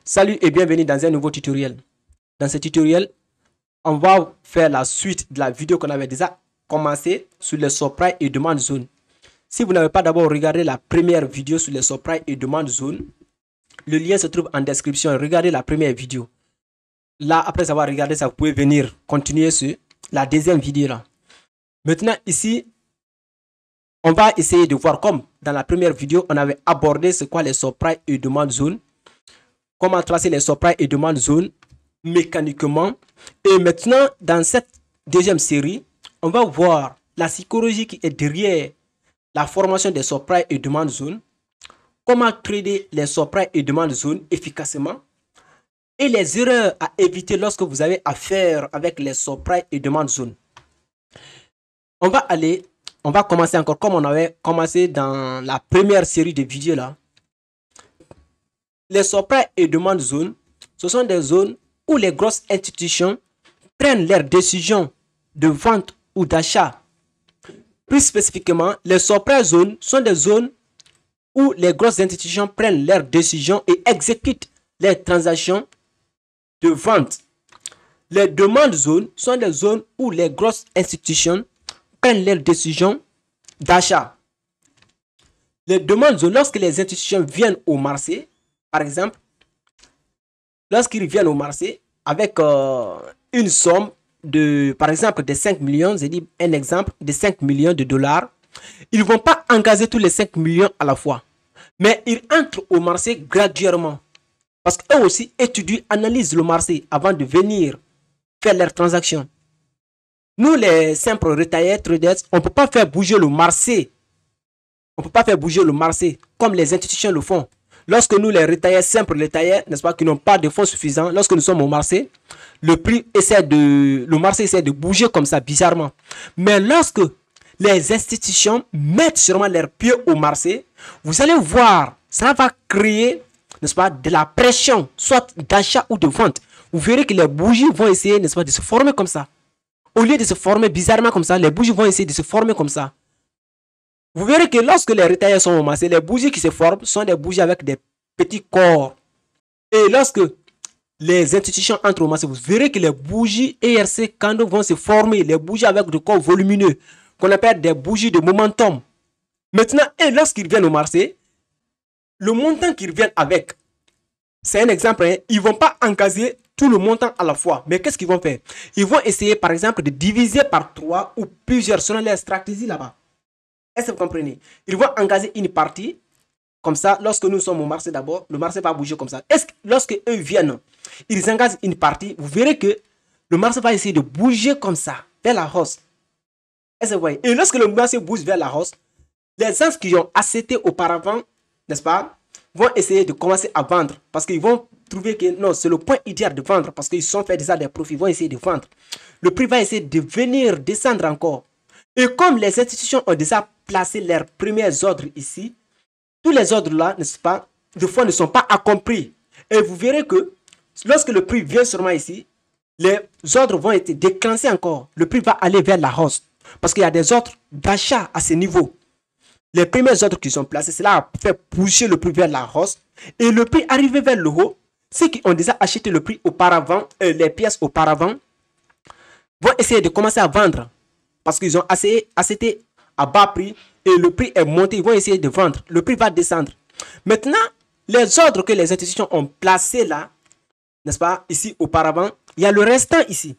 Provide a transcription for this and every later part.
Salut et bienvenue dans un nouveau tutoriel. Dans ce tutoriel, on va faire la suite de la vidéo qu'on avait déjà commencé sur les subprimes et demande zone. Si vous n'avez pas d'abord regardé la première vidéo sur les subprimes et demande zone, le lien se trouve en description. Regardez la première vidéo. Là, après avoir regardé ça, vous pouvez venir continuer sur la deuxième vidéo là. Maintenant, ici, on va essayer de voir comme dans la première vidéo, on avait abordé ce qu'est les subprimes et demande zone. Comment tracer les subprimes et demande zone mécaniquement. Et maintenant, dans cette deuxième série, on va voir la psychologie qui est derrière la formation des subprimes et demande zone. Comment trader les subprimes et demande zone efficacement. Et les erreurs à éviter lorsque vous avez affaire avec les subprimes et demande zone. On va commencer encore comme on avait commencé dans la première série de vidéos là. Les subprimes et demande zone, ce sont des zones où les grosses institutions prennent leurs décisions de vente ou d'achat. Plus spécifiquement, les subprimes zones sont des zones où les grosses institutions prennent leurs décisions et exécutent les transactions de vente. Les demandes zones sont des zones où les grosses institutions prennent leurs décisions d'achat. Les demandes zones, lorsque les institutions viennent au marché, par exemple, lorsqu'ils viennent au marché avec une somme de, par exemple, de 5 millions, j'ai dit un exemple, de 5 millions de dollars, ils ne vont pas engager tous les 5 millions à la fois. Mais ils entrent au marché graduellement. Parce qu'eux aussi étudient, analysent le marché avant de venir faire leurs transactions. Nous, les simples retailers, traders, on ne peut pas faire bouger le marché. On ne peut pas faire bouger le marché comme les institutions le font. Lorsque nous, les retailers, simples retailers, n'est-ce pas, qui n'ont pas de fonds suffisants, lorsque nous sommes au marché, le marché essaie de bouger comme ça, bizarrement. Mais lorsque les institutions mettent sûrement leurs pieds au marché, vous allez voir, ça va créer, n'est-ce pas, de la pression, soit d'achat ou de vente. Vous verrez que les bougies vont essayer, n'est-ce pas, de se former comme ça. Au lieu de se former bizarrement comme ça, les bougies vont essayer de se former comme ça. Vous verrez que lorsque les retailers sont au marché, les bougies qui se forment sont des bougies avec des petits corps. Et lorsque les institutions entrent au marché, vous verrez que les bougies ERC candles vont se former, les bougies avec des corps volumineux, qu'on appelle des bougies de momentum. Maintenant, et lorsqu'ils viennent au marché, le montant qu'ils viennent avec, c'est un exemple, hein, ils ne vont pas encaser tout le montant à la fois. Mais qu'est-ce qu'ils vont faire? Ils vont essayer, par exemple, de diviser par 3 ou plusieurs selon les stratégies là-bas. Est-ce que vous comprenez? Ils vont engager une partie. Comme ça, lorsque nous sommes au marché d'abord, le marché va bouger comme ça. Est-ce que lorsque eux viennent, ils engagent une partie, vous verrez que le marché va essayer de bouger comme ça, vers la hausse. Est-ce que vous voyez? Et lorsque le marché bouge vers la hausse, les gens qui ont acheté auparavant, n'est-ce pas, vont essayer de commencer à vendre. Parce qu'ils vont trouver que non, c'est le point idéal de vendre. Parce qu'ils sont fait déjà des profits, ils vont essayer de vendre. Le prix va essayer de venir descendre encore. Et comme les institutions ont déjà placé leurs premiers ordres ici, tous les ordres là, n'est-ce pas, de fois ne sont pas accomplis. Et vous verrez que lorsque le prix vient sûrement ici, les ordres vont être déclenchés encore. Le prix va aller vers la hausse. Parce qu'il y a des ordres d'achat à ce niveau. Les premiers ordres qui sont placés, cela a fait pousser le prix vers la hausse. Et le prix arrivé vers le haut, ceux qui ont déjà acheté le prix auparavant, les pièces auparavant, vont essayer de commencer à vendre. Parce qu'ils ont acheté à bas prix et le prix est monté, ils vont essayer de vendre. Le prix va descendre. Maintenant, les ordres que les institutions ont placés là, n'est-ce pas, ici auparavant, il y a le restant ici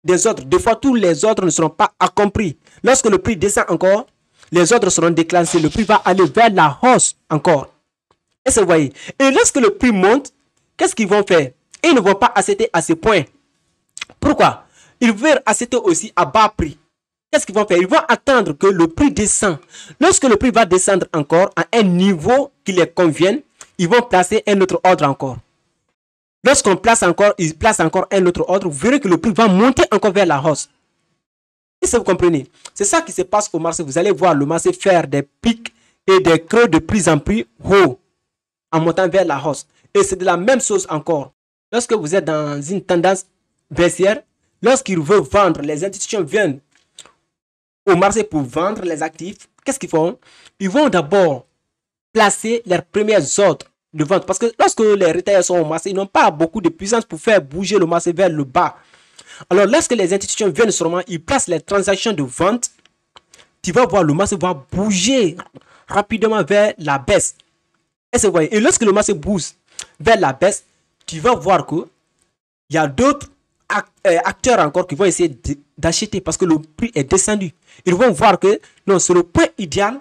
des ordres. Des fois, tous les ordres ne seront pas accomplis. Lorsque le prix descend encore, les ordres seront déclenchés. Le prix va aller vers la hausse encore. Est-ce que vous voyez? Et lorsque le prix monte, qu'est-ce qu'ils vont faire? Ils ne vont pas acheter à ce point. Pourquoi? Ils veulent acheter aussi à bas prix. Qu'est-ce qu'ils vont faire? Ils vont attendre que le prix descende. Lorsque le prix va descendre encore à un niveau qui les convienne, ils vont placer un autre ordre encore. Lorsqu'on place encore, ils placent encore un autre ordre, vous verrez que le prix va monter encore vers la hausse. Est-ce que vous comprenez? C'est ça qui se passe au marché. Vous allez voir le marché faire des pics et des creux de plus en plus haut en montant vers la hausse. Et c'est de la même chose encore. Lorsque vous êtes dans une tendance baissière, lorsqu'ils veulent vendre, les institutions viennent au marché pour vendre les actifs, qu'est-ce qu'ils font? Ils vont d'abord placer leurs premiers ordres de vente. Parce que lorsque les retailers sont au marché, ils n'ont pas beaucoup de puissance pour faire bouger le marché vers le bas. Alors, lorsque les institutions viennent seulement, ils placent les transactions de vente, tu vas voir le marché va bouger rapidement vers la baisse. Et lorsque le marché bouge vers la baisse, tu vas voir qu'il y a d'autres acteurs encore qui vont essayer d'acheter parce que le prix est descendu. Ils vont voir que non, c'est le point idéal,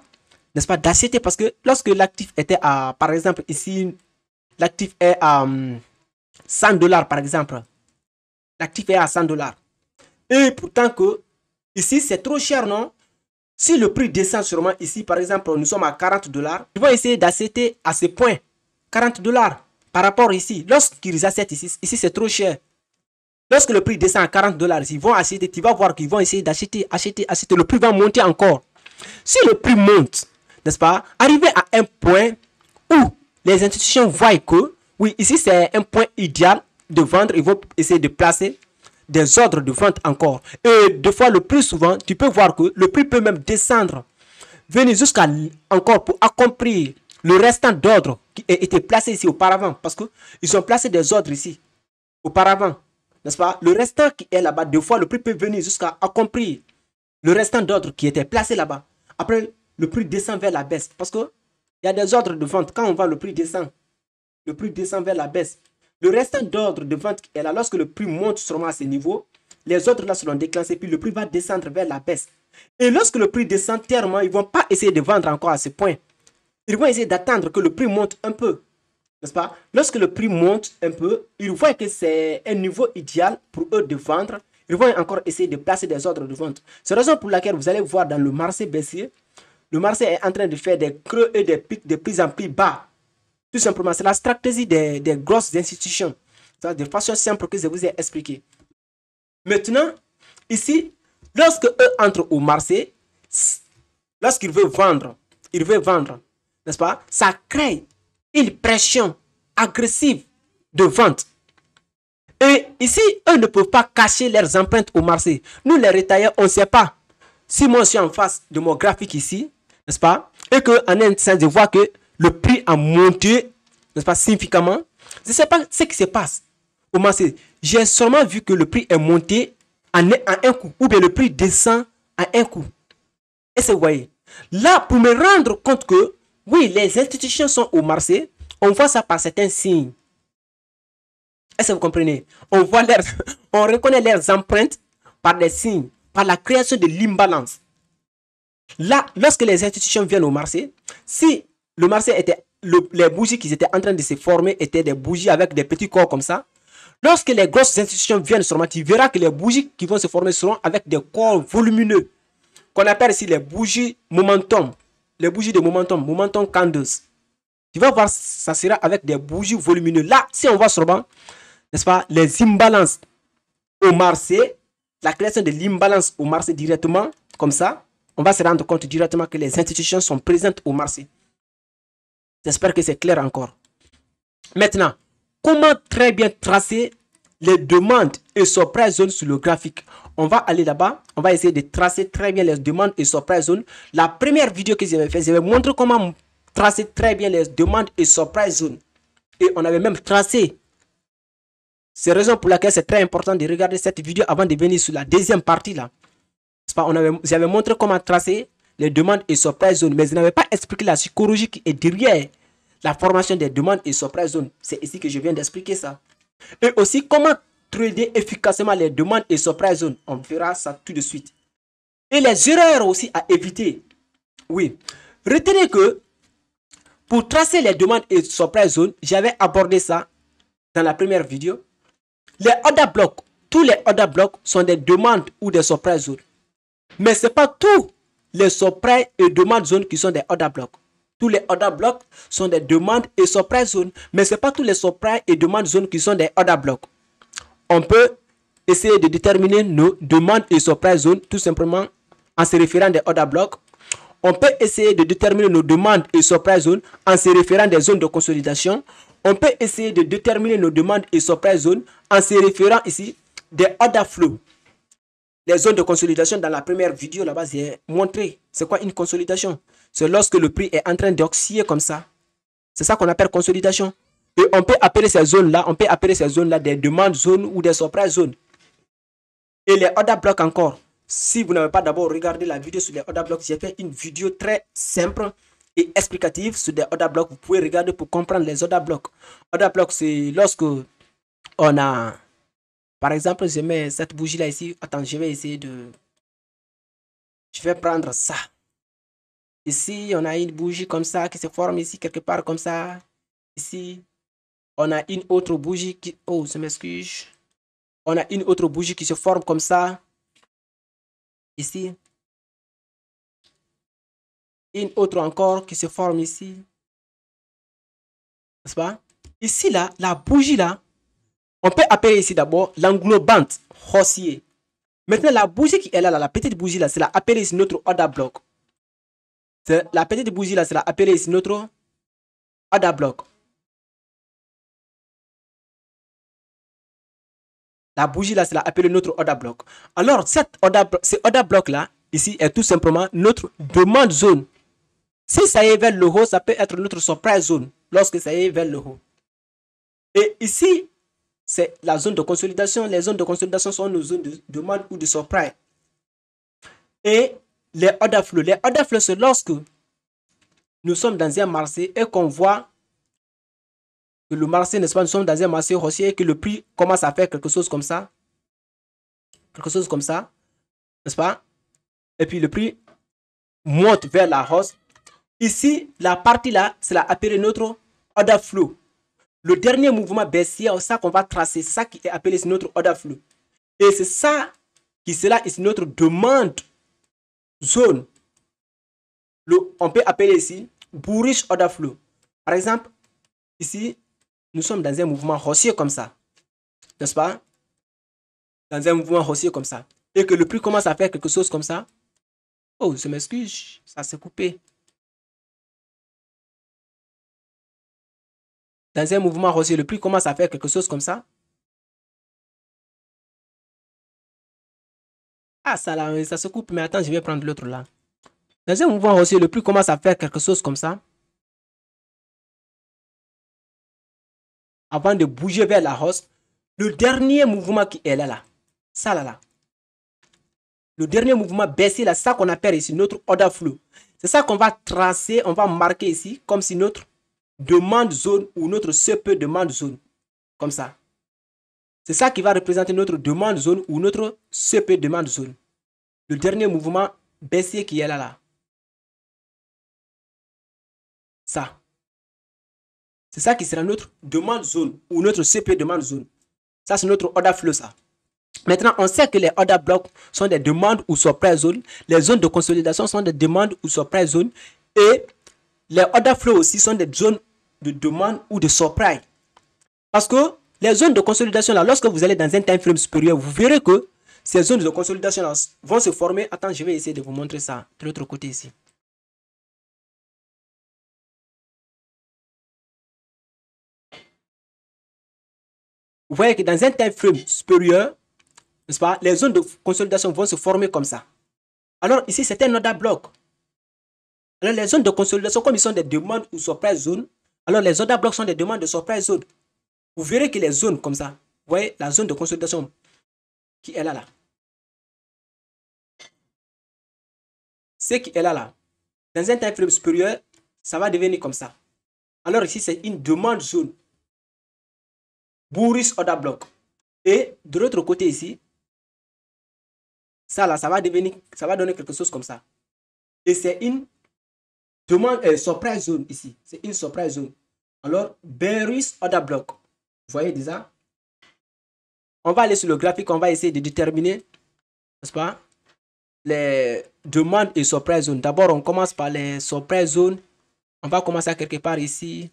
n'est-ce pas, d'acheter parce que lorsque l'actif était à, par exemple, ici, l'actif est à 100 dollars, par exemple. L'actif est à 100 dollars. Et pourtant que ici, c'est trop cher, non? Si le prix descend sûrement ici, par exemple, nous sommes à 40 dollars, ils vont essayer d'acheter à ce point 40 dollars par rapport ici. Lorsqu'ils achètent ici, c'est trop cher. Lorsque le prix descend à 40 dollars, ils vont acheter, tu vas voir qu'ils vont essayer d'acheter, acheter. Le prix va monter encore. Si le prix monte, n'est-ce pas, arrivé à un point où les institutions voient que, oui, ici c'est un point idéal de vendre, ils vont essayer de placer des ordres de vente encore. Et deux fois, le plus souvent, tu peux voir que le prix peut même descendre, venir jusqu'à encore pour accomplir le restant d'ordres qui a été placé ici auparavant. Parce qu'ils ont placé des ordres ici auparavant. N'est-ce pas? Le restant qui est là-bas, deux fois, le prix peut venir jusqu'à accomplir le restant d'ordres qui était placé là-bas. Après, le prix descend vers la baisse. Parce qu'il y a des ordres de vente. Quand on vend, le prix descend. Le prix descend vers la baisse. Le restant d'ordre de vente est là, lorsque le prix monte sûrement à ce niveau, les ordres là seront déclenchés, puis le prix va descendre vers la baisse. Et lorsque le prix descend tellement, ils ne vont pas essayer de vendre encore à ce point. Ils vont essayer d'attendre que le prix monte un peu. N'est-ce pas? Lorsque le prix monte un peu, ils voient que c'est un niveau idéal pour eux de vendre. Ils vont encore essayer de placer des ordres de vente. C'est la raison pour laquelle vous allez voir dans le marché baissier, le marché est en train de faire des creux et des pics de plus en plus bas. Tout simplement, c'est la stratégie des grosses institutions. De façon simple que je vous ai expliqué. Maintenant, ici, lorsque eux entrent au marché, lorsqu'ils veulent vendre, n'est-ce pas? Ça crée une pression agressive de vente. Et ici, eux ne peuvent pas cacher leurs empreintes au marché. Nous, les retailers, on ne sait pas. Si moi, je suis en face de mon graphique ici, n'est-ce pas? Et qu'en un sens, je vois que le prix a monté, n'est-ce pas, significativement. Je ne sais pas ce qui se passe au marché. J'ai seulement vu que le prix est monté en un coup, ou bien le prix descend en un coup. Et c'est, vous voyez, là, pour me rendre compte que, oui, les institutions sont au marché, on voit ça par certains signes. Est-ce que vous comprenez? On reconnaît leurs empreintes par des signes, par la création de l'imbalance. Là, lorsque les institutions viennent au marché, si le marché était, les bougies qui étaient en train de se former étaient des bougies avec des petits corps comme ça, lorsque les grosses institutions viennent seulement, tu verras que les bougies qui vont se former seront avec des corps volumineux, qu'on appelle ici les bougies momentum, les bougies de momentum candles. Tu vas voir, ça sera avec des bougies volumineuses. Là, si on voit seulement, n'est-ce pas, les imbalances au marché, la création de l'imbalance au marché directement, comme ça, on va se rendre compte directement que les institutions sont présentes au marché. J'espère que c'est clair encore. Maintenant, comment très bien tracer les demandes et supply zones sur le graphique? On va aller là-bas, on va essayer de tracer très bien les demandes et supply zones. La première vidéo que j'avais fait, je vais montrer comment tracer très bien les demandes et supply zones. Et on avait même tracé. C'est la raison pour laquelle c'est très important de regarder cette vidéo avant de venir sur la deuxième partie là. J'avais montré comment tracer les demandes et supply zones, mais je n'avais pas expliqué la psychologie qui est derrière la formation des demandes et supply zones. C'est ici que je viens d'expliquer ça. Et aussi comment trader efficacement les demandes et supply zones. On verra ça tout de suite. Et les erreurs aussi à éviter. Oui. Retenez que pour tracer les demandes et supply zones, j'avais abordé ça dans la première vidéo. Les order blocks, tous les order blocks sont des demandes ou des supply zones. Mais ce n'est pas tous les supply et demandes zones qui sont des order blocks. Tous les order blocks sont des demandes et supply zones. Mais ce n'est pas tous les supply et demandes zones qui sont des order blocks. On peut essayer de déterminer nos demandes et supply zones tout simplement en se référant des order blocks. On peut essayer de déterminer nos demandes et supply zones en se référant des zones de consolidation. On peut essayer de déterminer nos demandes et supply zones en se référant ici des order flow. Les zones de consolidation, dans la première vidéo là-bas, j'ai montré c'est quoi une consolidation. C'est lorsque le prix est en train d'osciller comme ça. C'est ça qu'on appelle consolidation. Et on peut appeler ces zones-là, des demandes zones ou des surprises zones. Et les order blocks encore. Si vous n'avez pas d'abord regardé la vidéo sur les order blocks, j'ai fait une vidéo très simple et explicative sur des order blocks. Vous pouvez regarder pour comprendre les order blocks. Order blocks, c'est lorsque on a, par exemple, je mets cette bougie-là ici. Attends, je vais essayer de... Je vais prendre ça. Ici, on a une bougie comme ça qui se forme ici, quelque part comme ça. Ici, on a une autre bougie qui... Oh, je m'excuse. On a une autre bougie qui se forme comme ça. Ici. Une autre encore qui se forme ici. N'est-ce pas? Ici, là, la bougie, là, on peut appeler ici d'abord l'englobante haussier. Maintenant, la bougie qui est là, la petite bougie, là, c'est la appelée ici notre order block. La petite bougie, là, c'est la appelée ici notre order block. La bougie là, c'est appelé notre order block. Alors, ce order block là, ici, est tout simplement notre demande zone. Si ça est vers le haut, ça peut être notre surprise zone lorsque ça est vers le haut. Et ici, c'est la zone de consolidation. Les zones de consolidation sont nos zones de demande ou de surprise. Et les order flows. Les order flows, c'est lorsque nous sommes dans un marché et qu'on voit que le marché, n'est-ce pas, nous sommes dans un marché haussier et que le prix commence à faire quelque chose comme ça. Quelque chose comme ça, n'est-ce pas? Et puis le prix monte vers la hausse. Ici, la partie là, c'est la appelée notre order flow. Le dernier mouvement baissier, c'est ça qu'on va tracer, c'est ça qui est appelé notre order flow. Et c'est ça qui sera ici notre demande zone. On peut appeler ici bullish order flow. Par exemple, ici, nous sommes dans un mouvement haussier comme ça, n'est-ce pas? Dans un mouvement haussier comme ça. Et que le prix commence à faire quelque chose comme ça. Oh, je m'excuse, ça s'est coupé. Dans un mouvement haussier, le prix commence à faire quelque chose comme ça. Ah, ça là, ça se coupe, mais attends, je vais prendre l'autre là. Dans un mouvement haussier, le prix commence à faire quelque chose comme ça. Avant de bouger vers la hausse, le dernier mouvement qui est là, ça là. Le dernier mouvement baissier là, ça qu'on appelle ici notre order flow. C'est ça qu'on va tracer, on va marquer ici comme si notre demande zone ou notre CP demande zone. Comme ça. C'est ça qui va représenter notre demande zone ou notre CP demande zone. Le dernier mouvement baissier qui est là. Ça. C'est ça qui sera notre demande zone ou notre CP demande zone. Ça, c'est notre order flow, ça. Maintenant, on sait que les order blocks sont des demandes ou surprise zones. Les zones de consolidation sont des demandes ou surprise zones. Et les order flow aussi sont des zones de demande ou de surprise. Parce que les zones de consolidation, là, lorsque vous allez dans un time frame supérieur, vous verrez que ces zones de consolidation là, vont se former. Attends, je vais essayer de vous montrer ça de l'autre côté ici. Vous voyez que dans un time frame supérieur, n'est-ce pas, les zones de consolidation vont se former comme ça. Alors ici, c'est un order block. Alors les zones de consolidation, comme ils sont des demandes ou surprise zones, alors les order blocks sont des demandes de surprise zone. Vous verrez que les zones comme ça, vous voyez la zone de consolidation qui est là. Ce qui est là. Dans un time frame supérieur, ça va devenir comme ça. Alors ici, c'est une demande zone. Bullish order block. Et de l'autre côté ici, ça là, ça va donner quelque chose comme ça. Et c'est une demande, surprise zone ici. C'est une surprise zone. Alors, bearish order block. Vous voyez déjà? On va aller sur le graphique, on va essayer de déterminer, n'est-ce pas, les demandes et surprise zone. D'abord, on commence par les surprise zones. On va commencer à quelque part ici.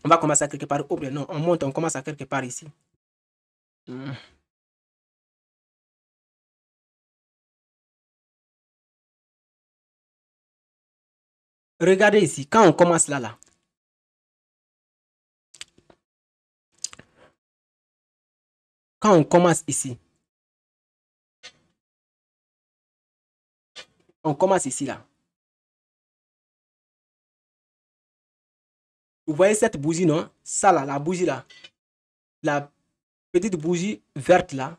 On va commencer à quelque part. Oh, non, on monte, on commence à quelque part ici. Regardez ici, quand on commence là. Quand on commence ici. On commence ici là. Vous voyez cette bougie, non? Ça là, la bougie là. La petite bougie verte là.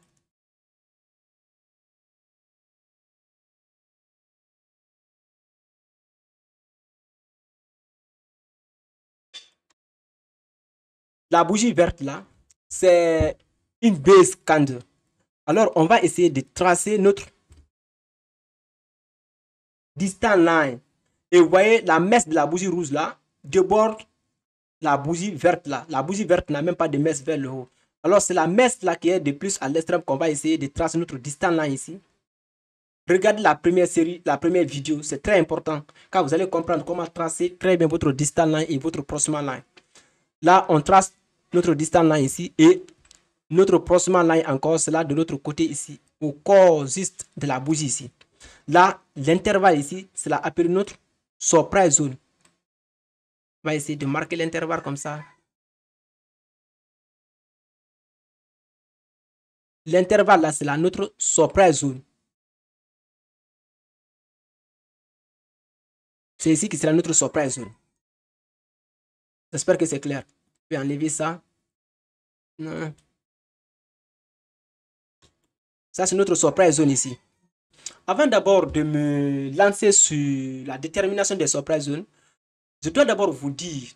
La bougie verte là, c'est une base candle. Alors, on va essayer de tracer notre distance line. Et vous voyez, la mèche de la bougie rouge là déborde la bougie verte là. La bougie verte n'a même pas de mèche vers le haut. Alors, c'est la mèche là qui est de plus à l'extrême qu'on va essayer de tracer notre distance line ici. Regardez la première série, la première vidéo, c'est très important car vous allez comprendre comment tracer très bien votre distance line et votre proximal line. Là, on trace notre distance line ici et notre proximal line encore, c'est là de l'autre côté ici, au corps juste de la bougie ici. Là, l'intervalle ici, c'est là appelé notre surprise zone. On va essayer de marquer l'intervalle comme ça. L'intervalle là, c'est là notre surprise zone. C'est ici que sera notre surprise zone. J'espère que c'est clair. Je vais enlever ça. Non. Ça, c'est notre surprise zone ici. Avant d'abord de me lancer sur la détermination des surprise zones, je dois d'abord vous dire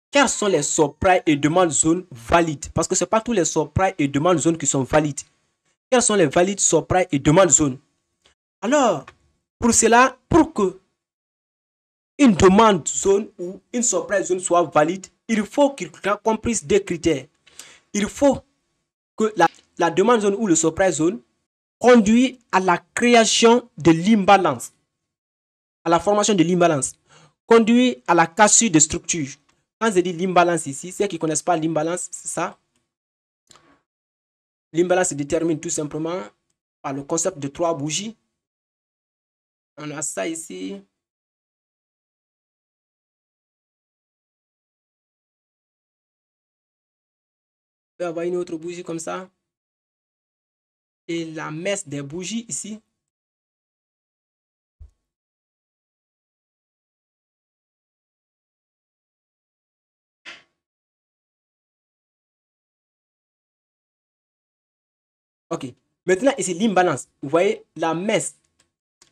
quels sont les surprise et demande zones valides. Parce que ce n'est pas tous les surprise et demande zones qui sont valides. Quels sont les valides surprise et demande zones? Alors, pour cela, pour que une demande zone ou une surprise zone soit valide, il faut qu'il accomplisse des critères. Il faut que la demande zone ou le surprise zone conduit à la création de l'imbalance, à la formation de l'imbalance, conduit à la cassure de structure. Quand je dis l'imbalance ici, ceux qui ne connaissent pas l'imbalance, c'est ça. L'imbalance se détermine tout simplement par le concept de 3 bougies. On a ça ici. On peut avoir une autre bougie comme ça. Et la mèche des bougies ici. Ok. Maintenant, ici, l'imbalance. Vous voyez, la mèche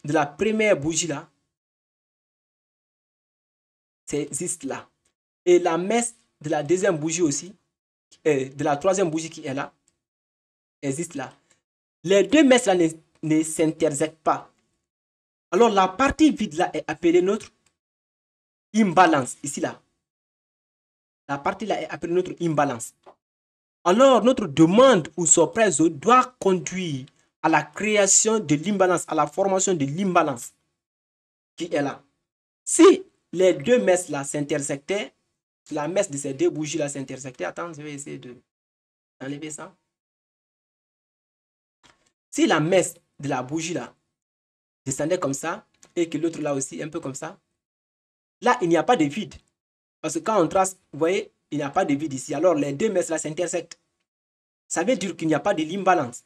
de la première bougie là, c'est juste là. Et la mèche de la deuxième bougie aussi, de la troisième bougie qui est là, existe là. Les deux mèches là ne s'intersectent pas. Alors, la partie vide là est appelée notre imbalance. Ici là. La partie là est appelée notre imbalance. Alors, notre demande ou surprise doit conduire à la création de l'imbalance, à la formation de l'imbalance qui est là. Si les deux mèches là s'intersectaient, la mèche de ces deux bougies là s'intersectait, attends, je vais essayer d'enlever ça. Si la mèche de la bougie là descendait comme ça, et que l'autre là aussi, un peu comme ça, là, il n'y a pas de vide. Parce que quand on trace, vous voyez, il n'y a pas de vide ici. Alors, les deux mèches là s'intersectent. Ça veut dire qu'il n'y a pas de l'imbalance.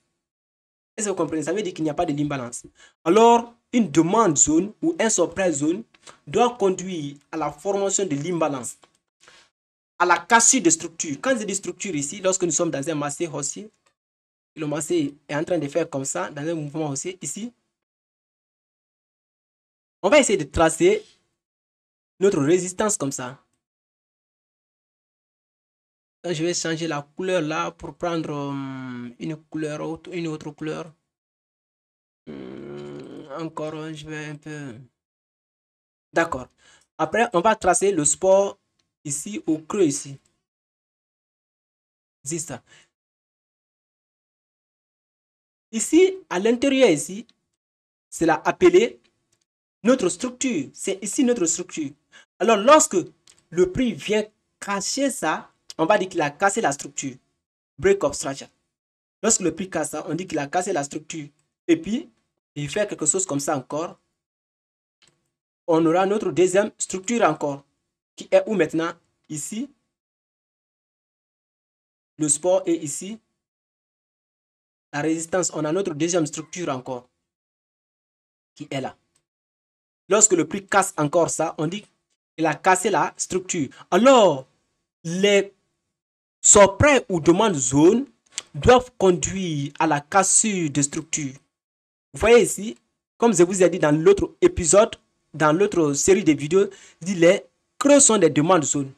Est-ce que vous comprenez? Ça veut dire qu'il n'y a pas de l'imbalance. Alors, une demande zone ou un surprise zone doit conduire à la formation de l'imbalance, à la cassure de structure. Quand je dis structure ici, lorsque nous sommes dans un massé haussier, le massé est en train de faire comme ça, dans un mouvement haussier, ici, on va essayer de tracer notre résistance comme ça. Je vais changer la couleur là pour prendre une couleur, une autre couleur. Encore, je vais un peu... D'accord. Après, on va tracer le support ici au creux ici. C'est ça. Ici, à l'intérieur ici, c'est là appelé notre structure. C'est ici notre structure. Alors, lorsque le prix vient cacher ça, on va dire qu'il a cassé la structure. Break of structure. Lorsque le prix casse ça, on dit qu'il a cassé la structure. Et puis, il fait quelque chose comme ça encore. On aura notre deuxième structure encore. Qui est où maintenant? Ici. Le support est ici. La résistance, on a notre deuxième structure encore. Qui est là. Lorsque le prix casse encore ça, on dit Il a cassé la structure. Alors, les surprises ou demandes zone doivent conduire à la cassure de structure. Vous voyez ici, comme je vous ai dit dans l'autre épisode, dans l'autre série de vidéos, les creux sont des demandes zones.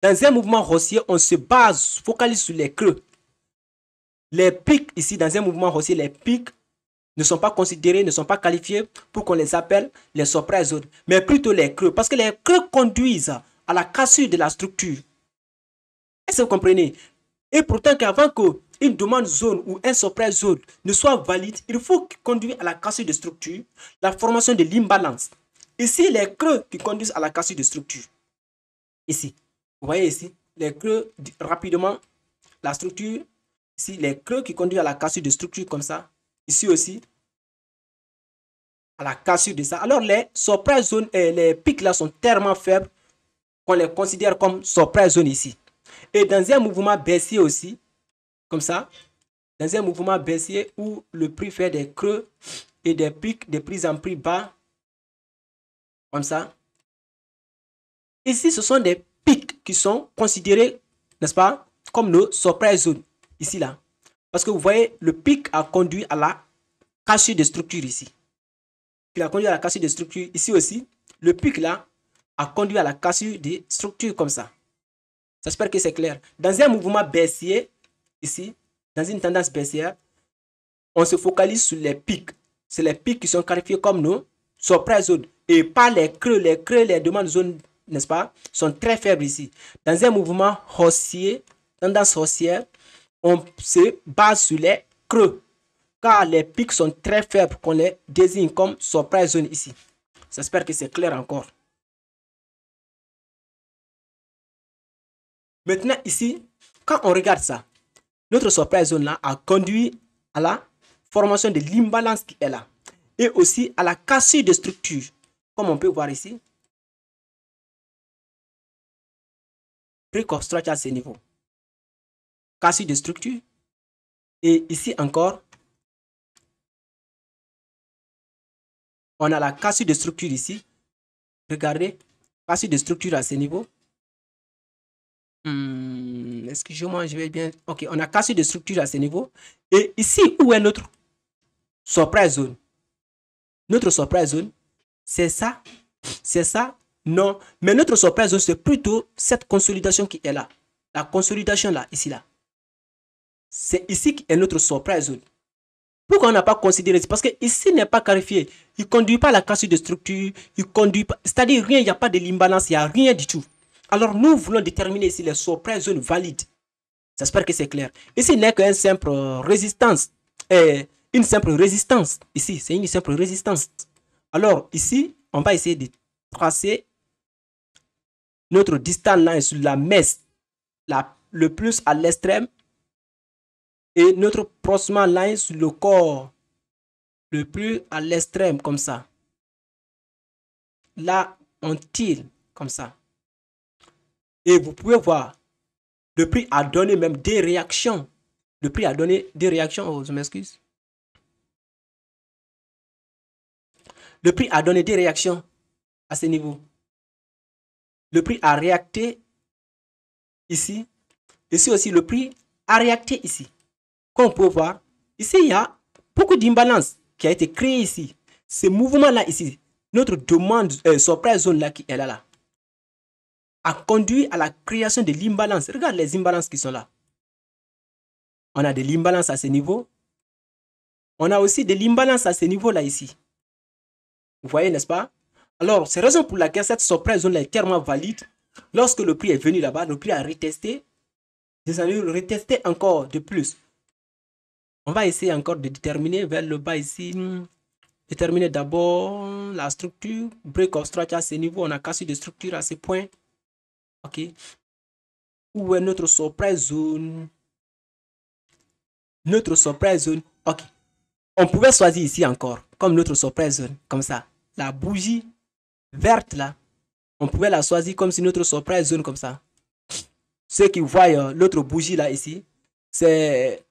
Dans un mouvement haussier, on se focalise sur les creux. Les pics ici, dans un mouvement haussier, les pics ne sont pas considérés, ne sont pas qualifiés pour qu'on les appelle les surprises zones, mais plutôt les creux, parce que les creux conduisent à la cassure de la structure. Est-ce que vous comprenez? Et pourtant qu'avant qu'une demande zone ou un surprise zone ne soit valide, il faut conduire à la cassure de structure, la formation de l'imbalance. Ici, les creux qui conduisent à la cassure de structure. Ici, vous voyez ici, les creux, rapidement, la structure, ici, les creux qui conduisent à la cassure de structure comme ça. Ici aussi, à la cassure de ça. Alors, les surprise zones et les pics là sont tellement faibles qu'on les considère comme surprise zone ici. Et dans un mouvement baissier aussi, comme ça, dans un mouvement baissier où le prix fait des creux et des pics de plus en plus bas, comme ça. Ici, ce sont des pics qui sont considérés, n'est-ce pas, comme nos surprise zones, ici, là. Parce que vous voyez, le pic a conduit à la cassure de structure ici. Il a conduit à la cassure de structure ici aussi. Le pic, là, a conduit à la cassure des structures comme ça. J'espère que c'est clair. Dans un mouvement baissier, ici, dans une tendance baissière, on se focalise sur les pics. C'est les pics qui sont qualifiés comme nos surprise zones. Et pas les creux. Les creux, les demandes zones, n'est-ce pas, sont très faibles ici. Dans un mouvement haussier, tendance haussière, on se base sur les creux. Car les pics sont très faibles qu'on les désigne comme surprise zone ici. J'espère que c'est clair encore. Maintenant ici, quand on regarde ça, notre surprise zone là a conduit à la formation de l'imbalance qui est là. Et aussi à la cassure de structure. Comme on peut voir ici. Break of structure à ce niveau. Cassure de structure. Et ici encore, on a la cassure de structure ici. Regardez, cassure de structure à ce niveau. Excusez-moi, je vais bien. Ok, on a cassure de structure à ce niveau. Et ici, où est notre surprise zone? Notre surprise zone, c'est ça. C'est ça. Non. Mais notre surprise zone, c'est plutôt cette consolidation qui est là. La consolidation là, ici, là. C'est ici qui est notre surprise zone. Pourquoi on n'a pas considéré? Parce que ici n'est pas clarifié. Il ne conduit pas à la cassure de structure. Il conduit pas. C'est-à-dire, rien, il n'y a pas de l'imbalance, il n'y a rien du tout. Alors, nous voulons déterminer ici les surprise zones valides. J'espère que c'est clair. Ici n'est qu'une simple résistance. Une simple résistance. Ici, c'est une simple résistance. Alors, ici, on va essayer de tracer notre distance line sur la mèche le plus à l'extrême et notre proximant line sur le corps le plus à l'extrême, comme ça. Là, on tire comme ça. Et vous pouvez voir, le prix a donné même des réactions. Le prix a donné des réactions. Oh, je m'excuse. Le prix a donné des réactions à ce niveau. Le prix a réacté ici. Ici aussi, le prix a réacté ici. Comme on peut voir, ici, il y a beaucoup d'imbalance qui a été créé ici. Ce mouvement-là ici, notre demande, surprise zone là qui est là, a conduit à la création de l'imbalance. Regarde les imbalances qui sont là. On a de l'imbalance à ce niveau. On a aussi de l'imbalance à ce niveau-là ici. Vous voyez, n'est-ce pas? Alors, c'est la raison pour laquelle cette surprise zone est tellement valide. Lorsque le prix est venu là-bas, le prix a retesté. Nous allons le retester encore de plus. On va essayer encore de déterminer vers le bas ici. Déterminer d'abord la structure. Break of structure à ce niveau. On a cassé de structure à ce point. Ok. Où est notre surprise zone? Notre surprise zone. Ok. On pouvait choisir ici encore. Comme notre surprise zone. Comme ça. La bougie verte là. On pouvait la choisir comme si notre surprise zone comme ça. Ceux qui voient l'autre bougie là ici. C'est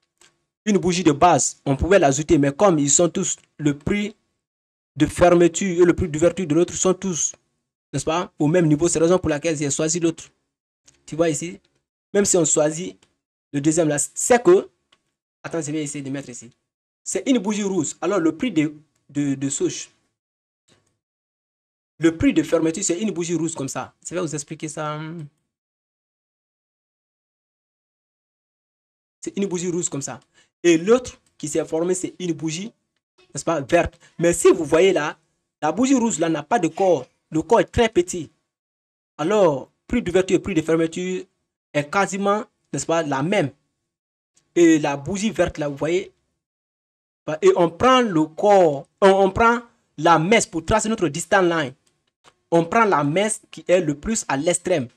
une bougie de base. On pouvait l'ajouter. Mais comme ils sont tous le prix de fermeture et le prix d'ouverture de l'autre sont tous n'est-ce pas, au même niveau. C'est la raison pour laquelle j'ai choisi l'autre. Tu vois ici, même si on choisit le deuxième là, c'est que, attends, je vais essayer de mettre ici. C'est une bougie rouge. Alors, le prix de souche, le prix de fermeture, c'est une bougie rouge comme ça. Je vais vous expliquer ça. C'est une bougie rouge comme ça. Et l'autre qui s'est formé, c'est une bougie, n'est-ce pas, verte. Mais si vous voyez là, la bougie rouge là n'a pas de corps. Le corps est très petit. Alors, prix d'ouverture et prix de fermeture est quasiment, n'est-ce pas, la même. Et la bougie verte là, vous voyez, et on prend le corps, on prend la mèche pour tracer notre distance line. On prend la mèche qui est le plus à l'extrême.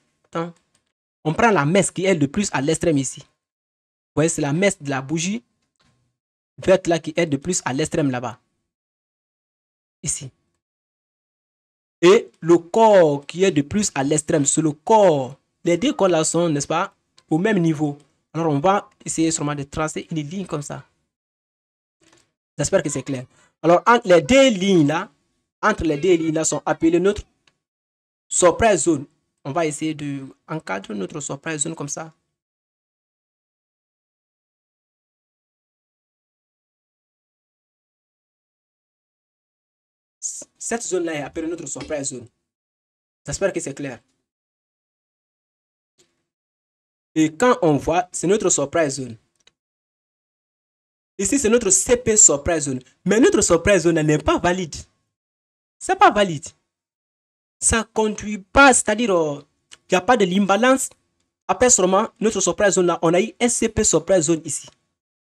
On prend la mèche qui est le plus à l'extrême ici. Vous voyez, c'est la mèche de la bougie verte là qui est de plus à l'extrême là-bas. Ici. Et le corps qui est de plus à l'extrême, c'est le corps. Les deux corps là sont, n'est-ce pas, au même niveau. Alors on va essayer sûrement de tracer une ligne comme ça. J'espère que c'est clair. Alors entre les deux lignes là, sont appelées notre surprise zone. On va essayer de encadrer notre surprise zone comme ça. Cette zone-là est appelée notre surprise zone. J'espère que c'est clair. Et quand on voit, c'est notre surprise zone. Ici, c'est notre CP surprise zone. Mais notre surprise zone n'est pas valide. C'est pas valide. Ça ne conduit pas, c'est-à-dire, il n'y a pas de l'imbalance. Après seulement, notre surprise zone là, on a eu un CP surprise zone ici.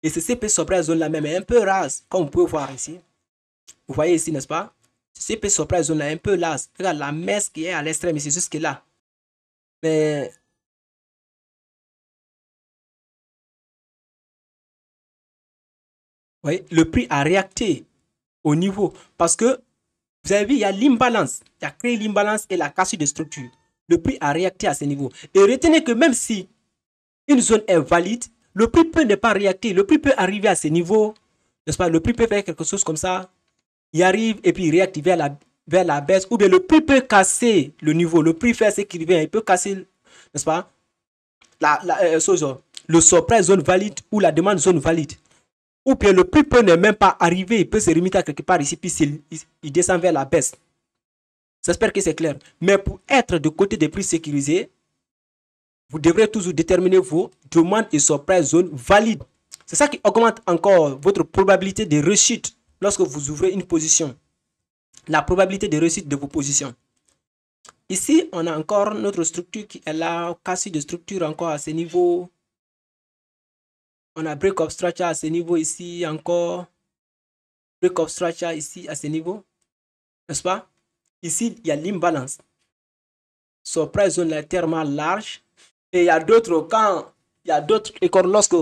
Et ce CP surprise zone là même est un peu rase, comme vous pouvez voir ici. Vous voyez ici, n'est-ce pas? Ce CP surprise zone là est un peu rase. Regarde la mèche qui est à l'extrême ici, jusque là. Mais vous voyez, le prix a réacté au niveau. Parce que, vous avez vu, il y a l'imbalance. Il y a créé l'imbalance et la cassure de structure. Le prix a réacté à ce niveau. Et retenez que même si une zone est valide, le prix peut ne pas réacter. Le prix peut arriver à ce niveau. N'est-ce pas? Le prix peut faire quelque chose comme ça. Il arrive et puis il réactive vers la baisse. Ou bien le prix peut casser le niveau. Le prix fait ce qu'il vient. Il peut casser, n'est-ce pas? Le surprise zone valide ou la demande zone valide. Ou bien le prix peut ne même pas arriver. Il peut se limiter à quelque part ici. Puis il descend vers la baisse. J'espère que c'est clair. Mais pour être de côté des prix sécurisés, vous devrez toujours déterminer vos demandes et surprise zone valides. C'est ça qui augmente encore votre probabilité de réussite lorsque vous ouvrez une position. La probabilité de réussite de vos positions. Ici, on a encore notre structure qui est là, cassure de structure encore à ce niveau. On a break-up structure à ce niveau ici encore. Break-up structure ici à ce niveau. N'est-ce pas? Ici, il y a l'imbalance. Surprise zone là tellement large. Et il y a d'autres, quand il y a d'autres écoles, lorsque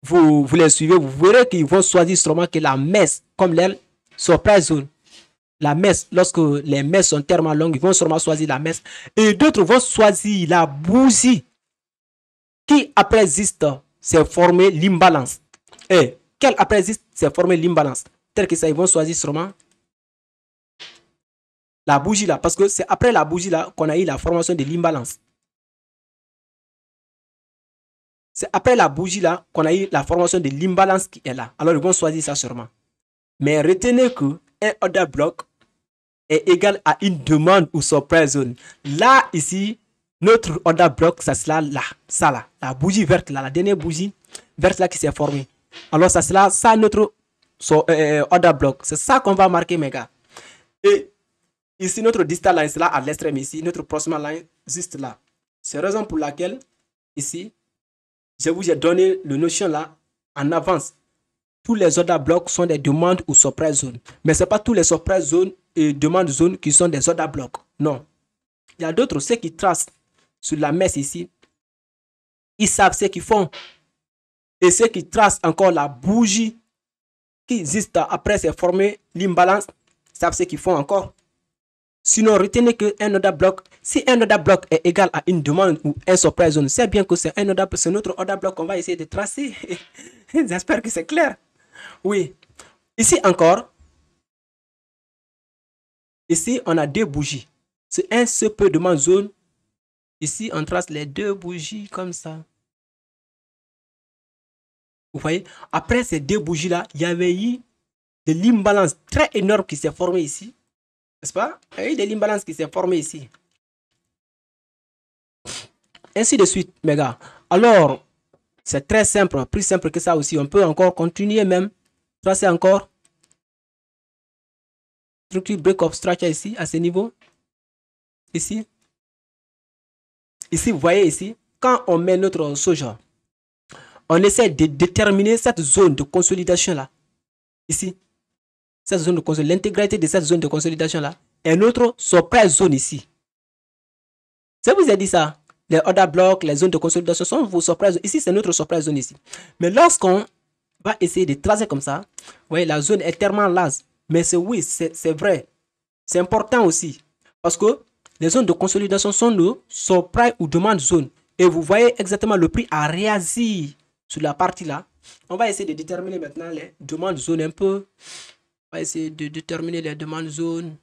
vous les suivez, vous verrez qu'ils vont choisir sûrement que la messe, comme l'aile surprise zone. La messe, lorsque les messes sont tellement longues, ils vont sûrement choisir la messe. Et d'autres vont choisir la bougie qui, après existe, c'est formé l'imbalance. Et quel après existe, c'est formé l'imbalance. Tel que ça, ils vont choisir sûrement la bougie là. Parce que c'est après la bougie là qu'on a eu la formation de l'imbalance. C'est après la bougie là qu'on a eu la formation de l'imbalance qui est là. Alors ils vont choisir ça sûrement. Mais retenez que un order block est égal à une demande ou surprise zone. Là, ici, notre order block, ça sera là. Ça là. La bougie verte là. La dernière bougie verte là qui s'est formée. Alors ça sera ça notre order block. C'est ça qu'on va marquer, mes gars. Et ici, notre distal line sera à l'extrême ici. Notre proximal line juste là. C'est la raison pour laquelle, ici, je vous ai donné le notion là en avance. Tous les order blocks sont des demandes ou surprise zones. Mais ce n'est pas tous les surprise zones et demandes zones qui sont des order blocks. Non. Il y a d'autres, ceux qui tracent sur la messe ici, ils savent ce qu'ils font. Et ceux qui tracent encore la bougie qui existe après c'est formé l'imbalance, savent ce qu'ils font encore. Sinon, retenez qu'un order block, si un order block est égal à une demande ou un surprise zone, c'est bien que c'est notre order block qu'on va essayer de tracer. J'espère que c'est clair. Oui. Ici encore, ici on a deux bougies. C'est un CP demande zone. Ici, on trace les deux bougies comme ça. Vous voyez, après ces deux bougies-là, il y avait eu de l'imbalance très énorme qui s'est formé ici. N'est-ce pas? Il y a eu de l'imbalance qui s'est formé ici. Ainsi de suite, mes gars. Alors, c'est très simple, plus simple que ça aussi. On peut encore continuer même. Tracer encore. Structure break-up structure ici, à ce niveau. Ici. Ici, vous voyez ici, quand on met notre soja, on essaie de déterminer cette zone de consolidation là. Ici. Cette zone de consolidation, l'intégralité de cette zone de consolidation là. Et notre surprise zone ici. Je vous ai dit ça. Les other blocks, les zones de consolidation sont vos surprises. Ici, c'est notre surprise zone ici. Mais lorsqu'on va essayer de tracer comme ça, vous voyez, la zone est tellement large. Mais c'est oui, c'est vrai. C'est important aussi. Parce que les zones de consolidation sont nos surprise ou demande zone. Et vous voyez exactement le prix a réagi sur la partie là. On va essayer de déterminer maintenant les demandes zones un peu. On va essayer de déterminer les demandes zones.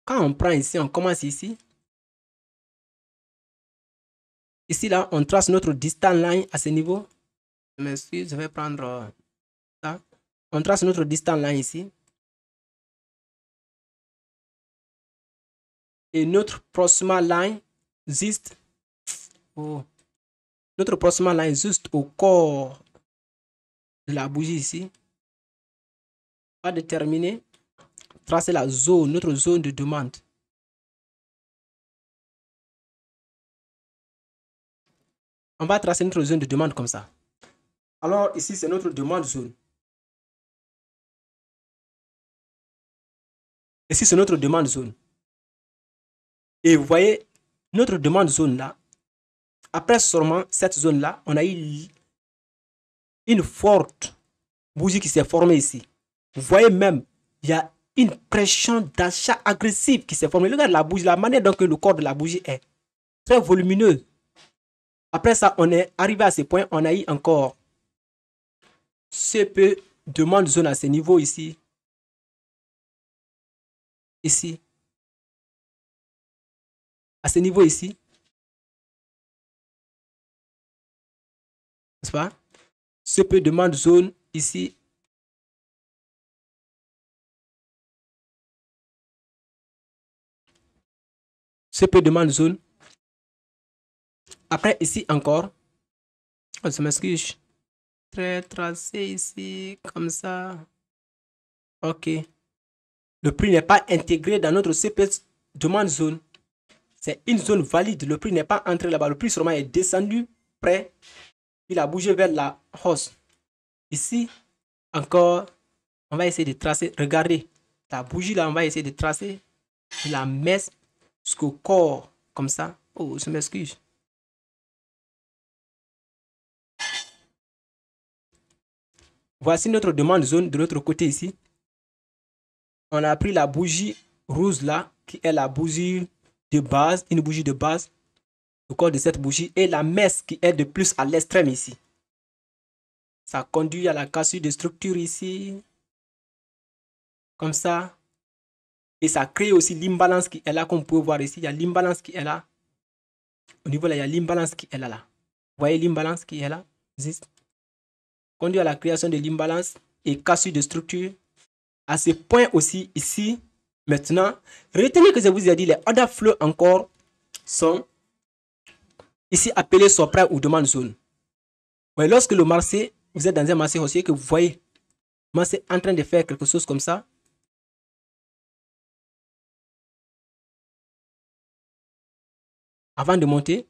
Quand on prend ici, on commence ici. Ici, là, on trace notre distance line à ce niveau. Je m'excuse, je vais prendre ça. On trace notre distance line ici. Et notre proximal line juste notre proximal line juste au corps de la bougie ici. On va déterminer, tracer la zone, notre zone de demande. On va tracer notre zone de demande comme ça. Alors ici, c'est notre demande zone. Ici, c'est notre demande zone. Et vous voyez, notre demande zone là, après seulement cette zone là, on a eu une forte bougie qui s'est formée ici. Vous voyez même, il y a une pression d'achat agressive qui s'est formée. Regardez la bougie, la manière dont le corps de la bougie est très volumineux. Après ça, on est arrivé à ce point, on a eu encore CP demande zone à ce niveau ici. Ici. À ce niveau ici. N'est-ce pas? CP demande zone ici. CP demande zone. Après ici encore. Oh, je m'excuse. Très tracé ici, comme ça. Ok. Le prix n'est pas intégré dans notre CP demande zone. C'est une zone valide. Le prix n'est pas entré là-bas. Le prix seulement est descendu près. Il a bougé vers la hausse. Ici, encore, on va essayer de tracer. Regardez, la bougie là, on va essayer de tracer. La messe jusqu'au corps, comme ça. Oh, je m'excuse. Voici notre demande zone de l'autre côté ici. On a pris la bougie rouge là, qui est la bougie de base, une bougie de base, le corps de cette bougie, et la messe qui est de plus à l'extrême ici. Ça conduit à la cassure de structure ici, comme ça. Et ça crée aussi l'imbalance qui est là, comme vous pouvez voir ici. Il y a l'imbalance qui est là. Au niveau là, il y a l'imbalance qui est là. Vous voyez l'imbalance qui est là? Existe. Conduit à la création de l'imbalance et cassure de structure. À ce point aussi, ici, maintenant, retenez que je vous ai dit, les order flow encore sont ici appelés surprise ou demande zone. Ouais, lorsque le marché, vous êtes dans un marché haussier, que vous voyez le marché en train de faire quelque chose comme ça, avant de monter,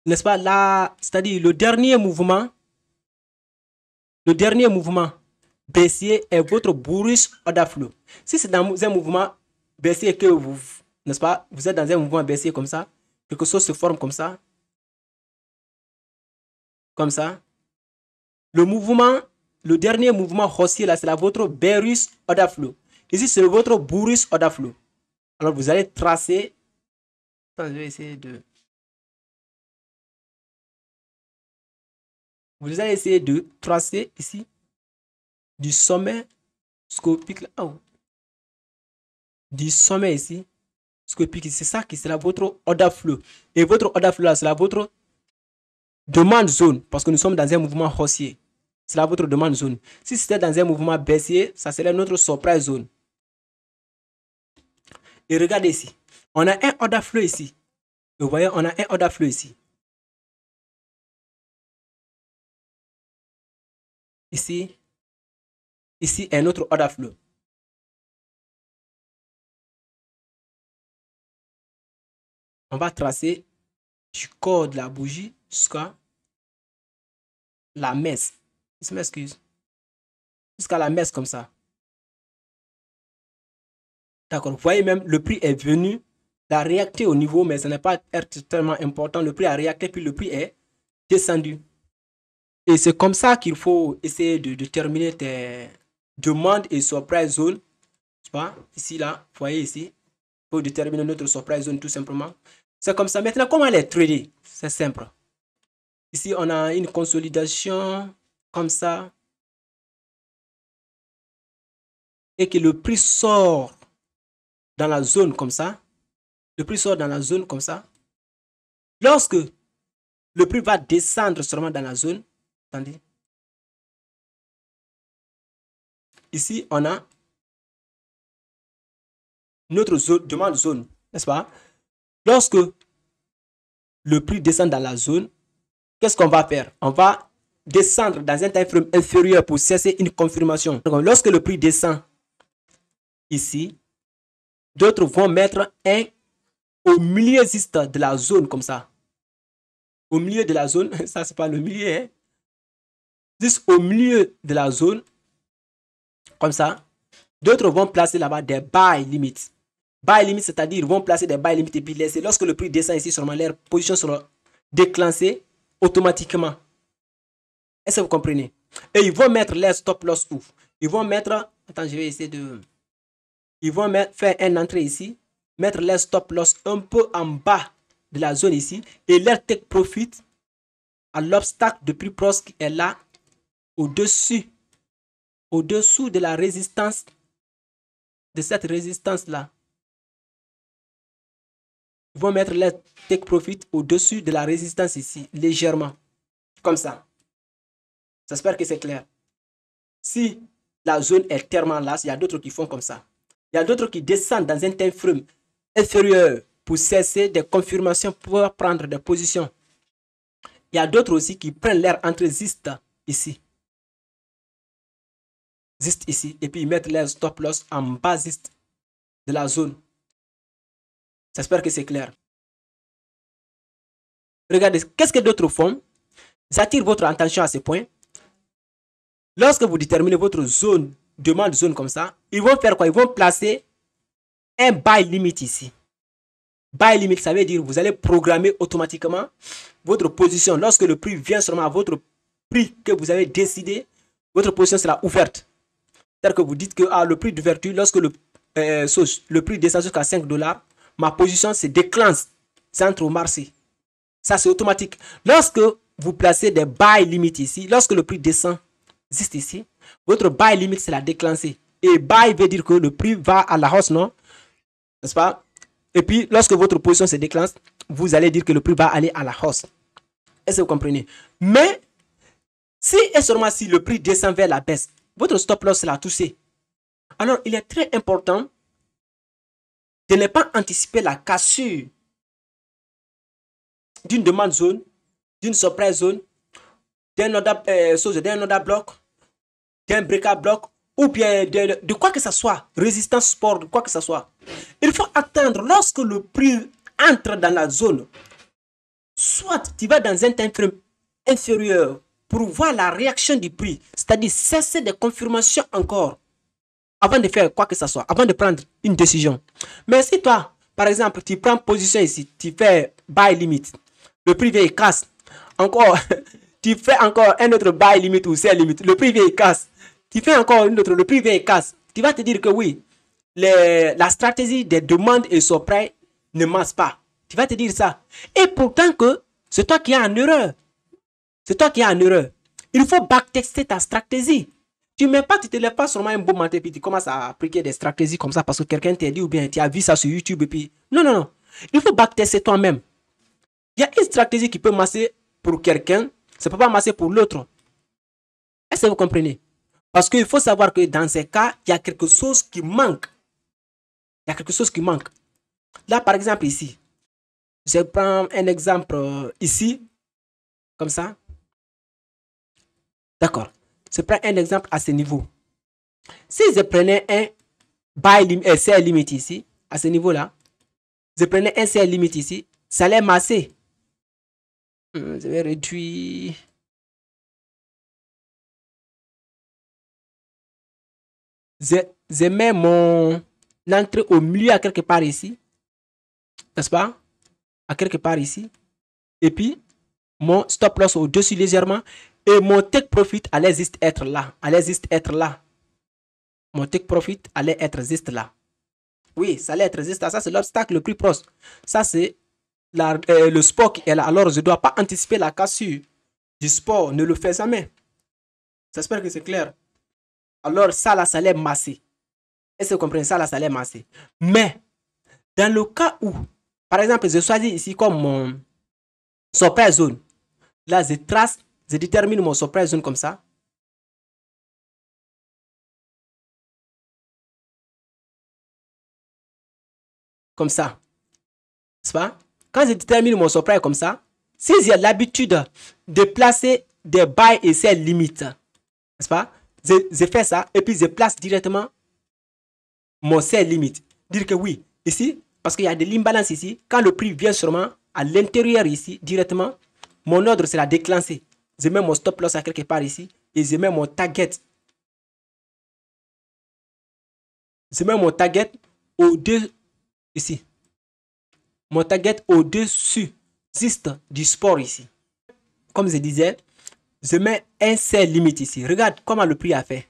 n'est-ce pas, là, c'est-à-dire le dernier mouvement baissier est votre bullish order flow. Si c'est dans un mouvement baissier que vous, n'est-ce pas, vous êtes dans un mouvement baissier comme ça, quelque chose se forme comme ça, le dernier mouvement haussier là, c'est votre bearish order flow. Ici, c'est votre bullish order flow. Alors, vous allez tracer. Attends, je vais essayer de Vous allez essayer de tracer ici du sommet scopique là, du sommet ici scopique. C'est ça qui sera votre order flow. Et votre order flow là sera votre demande zone parce que nous sommes dans un mouvement haussier. C'est là votre demande zone. Si c'était dans un mouvement baissier, ça serait notre surprise zone. Et regardez ici. On a un order flow ici. Vous voyez, on a un order flow ici. Ici. Ici, un autre order flow. On va tracer du corps de la bougie jusqu'à la messe. Je m'excuse. Jusqu'à la messe comme ça. D'accord. Vous voyez même, le prix est venu, il a réacté au niveau, mais ce n'est pas tellement important. Le prix a réacté, puis le prix est descendu. Et c'est comme ça qu'il faut essayer de déterminer tes demandes et surprise zone. Pas? Ici, là, vous voyez ici, il faut déterminer notre surprise zone tout simplement. C'est comme ça. Maintenant, comment les trader? C'est simple. Ici, on a une consolidation comme ça. Et que le prix sort dans la zone comme ça. Le prix sort dans la zone comme ça. Lorsque le prix va descendre seulement dans la zone, attendez. Ici, on a notre zone, demande zone, n'est-ce pas? Lorsque le prix descend dans la zone, qu'est-ce qu'on va faire? On va descendre dans un time frame inférieur pour cesser une confirmation. Donc, lorsque le prix descend ici, d'autres vont mettre un au milieu juste de la zone comme ça. Au milieu de la zone, ça c'est pas le milieu, hein? Juste au milieu de la zone, comme ça. D'autres vont placer là-bas des buy limits. Buy limits, c'est-à-dire ils vont placer des buy limits et puis laisser. Lorsque le prix descend ici, seulement leur position sera déclenchée automatiquement. Est-ce que vous comprenez? Et ils vont mettre leur stop loss où? Ils vont mettre, attends, je vais essayer de... Ils vont faire une entrée ici, mettre leur stop loss un peu en bas de la zone ici et leur take profit à l'obstacle de prix proche qui est là au-dessous de la résistance, de cette résistance-là. Ils vont mettre leur take profit au-dessus de la résistance ici, légèrement, comme ça. J'espère que c'est clair. Si la zone est tellement là, il y a d'autres qui font comme ça. Il y a d'autres qui descendent dans un time frame inférieur pour cesser des confirmations, pour prendre des positions. Il y a d'autres aussi qui prennent leur entrée juste ici. Juste ici. Et puis ils mettent leur stop loss en bas juste de la zone. J'espère que c'est clair. Regardez, qu'est-ce que d'autres font? J'attire votre attention à ce point. Lorsque vous déterminez votre zone, demande zone comme ça, ils vont faire quoi? Ils vont placer un buy limit ici. Buy limit, ça veut dire que vous allez programmer automatiquement votre position. Lorsque le prix vient seulement à votre prix que vous avez décidé, votre position sera ouverte. C'est-à-dire que vous dites que le prix d'ouverture, lorsque le prix descend jusqu'à 5 $, ma position se déclenche, c'est entre au marché. Ça, c'est automatique. Lorsque vous placez des buy limit ici, lorsque le prix descend juste ici, votre buy limit sera déclenché. Et buy veut dire que le prix va à la hausse, non? N'est-ce pas? Et puis, lorsque votre position se déclenche, vous allez dire que le prix va aller à la hausse. Est-ce que vous comprenez? Mais, si et seulement si le prix descend vers la baisse, votre stop loss sera touché. Alors, il est très important de ne pas anticiper la cassure d'une demande zone, d'une surprise zone, d'un order bloc, d'un breakout bloc, ou bien de quoi que ce soit, résistance support, de quoi que ce soit. Il faut attendre lorsque le prix entre dans la zone. Soit tu vas dans un time frame inférieur pour voir la réaction du prix, c'est-à-dire cesser de confirmation encore avant de faire quoi que ce soit, avant de prendre une décision. Mais si toi, par exemple, tu prends position ici, tu fais buy limit, le prix vient et casse, encore, tu fais encore un autre buy limit ou sell limit, le prix vient et casse, tu fais encore une autre, le prix vient et casse, tu vas te dire que oui, la stratégie des demandes et surprise ne marche pas. Tu vas te dire ça. Et pourtant que c'est toi qui es en erreur. C'est toi qui es en erreur. Il faut backtester ta stratégie. Tu ne mets pas, tu te lèves pas seulement un beau matin et puis tu commences à appliquer des stratégies comme ça parce que quelqu'un t'a dit ou bien tu as vu ça sur YouTube et puis... Non, non, non. Il faut backtester toi-même. Il y a une stratégie qui peut marcher pour quelqu'un, ça ne peut pas marcher pour l'autre. Est-ce que vous comprenez? Parce qu'il faut savoir que dans ces cas, il y a quelque chose qui manque. Il y a quelque chose qui manque. Là, par exemple, ici, je prends un exemple ici, comme ça. D'accord. Je prends un exemple à ce niveau. Si je prenais un sell limit ici, à ce niveau-là, je prenais un sell limit ici, ça allait masser. Je vais réduire. Je mets mon entrée au milieu à quelque part ici. N'est-ce pas? À quelque part ici. Et puis, mon stop loss au-dessus légèrement. Et mon take profit allait juste être là. Allait juste être là. Mon take profit allait être juste là. Oui, ça allait être juste là. Ça, c'est l'obstacle le plus proche. Ça, c'est le sport qui est là. Alors, je ne dois pas anticiper la cassure du sport. Ne le fais jamais. J'espère que c'est clair. Alors, ça, là, ça allait masser. Est-ce que vous comprenez? Ça, là, ça allait masser. Mais, dans le cas où, par exemple, je choisis ici comme mon surprise zone. Là, je trace, je détermine mon surprise zone comme ça. Comme ça. N'est-ce pas? Quand je détermine mon surprise comme ça, si j'ai l'habitude de placer des buy et sell limites, n'est-ce pas? Je fais ça et puis je place directement mon sell limite. Dire que oui, ici, parce qu'il y a de l'imbalance ici, quand le prix vient sûrement à l'intérieur ici, directement, mon ordre sera déclenché. Je mets mon stop loss à quelque part ici et je mets mon target. Je mets mon target au-dessus ici. Mon target au-dessus juste du sport ici. Comme je disais, je mets un sell limite ici. Regarde comment le prix a fait.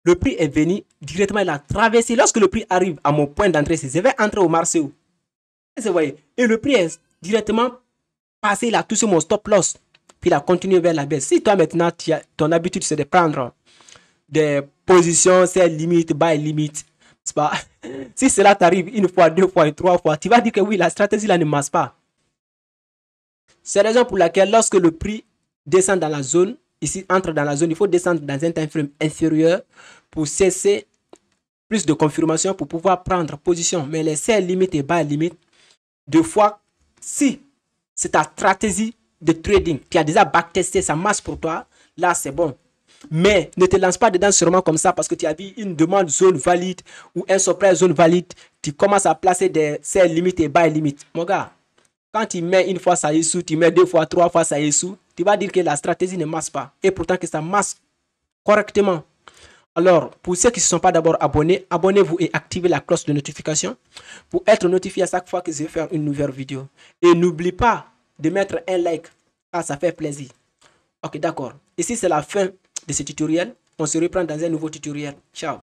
Le prix est venu directement, il a traversé. Lorsque le prix arrive à mon point d'entrée, je vais entrer au marché. Vous voyez, et le prix est directement passé, il a touché mon stop loss. Puis il a continué vers la baisse. Si toi maintenant, ton habitude c'est de prendre des positions, sell limite, buy limite, c'est pas. Si cela t'arrive une fois, deux fois et trois fois, tu vas dire que oui, la stratégie là ne marche pas. C'est la raison pour laquelle lorsque le prix descend dans la zone, ici entre dans la zone, il faut descendre dans un time frame inférieur pour cesser plus de confirmation pour pouvoir prendre position. Mais les sell limite et buy limite, deux fois, si c'est ta stratégie de trading, tu as déjà backtesté, ça marche pour toi, là c'est bon. Mais ne te lance pas dedans seulement comme ça parce que tu as vu une demande zone valide ou un surprise zone valide. Tu commences à placer des sell limite et buy limite. Mon gars, quand tu mets une fois ça essoue, tu mets deux fois, trois fois ça essoue, tu vas dire que la stratégie ne marche pas. Et pourtant que ça marche correctement. Alors, pour ceux qui ne se sont pas d'abord abonnés, abonnez-vous et activez la cloche de notification pour être notifié à chaque fois que je vais faire une nouvelle vidéo. Et n'oublie pas de mettre un like. Ah, ça fait plaisir. Ok, d'accord. Ici, c'est la fin de ce tutoriel. On se reprend dans un nouveau tutoriel. Ciao.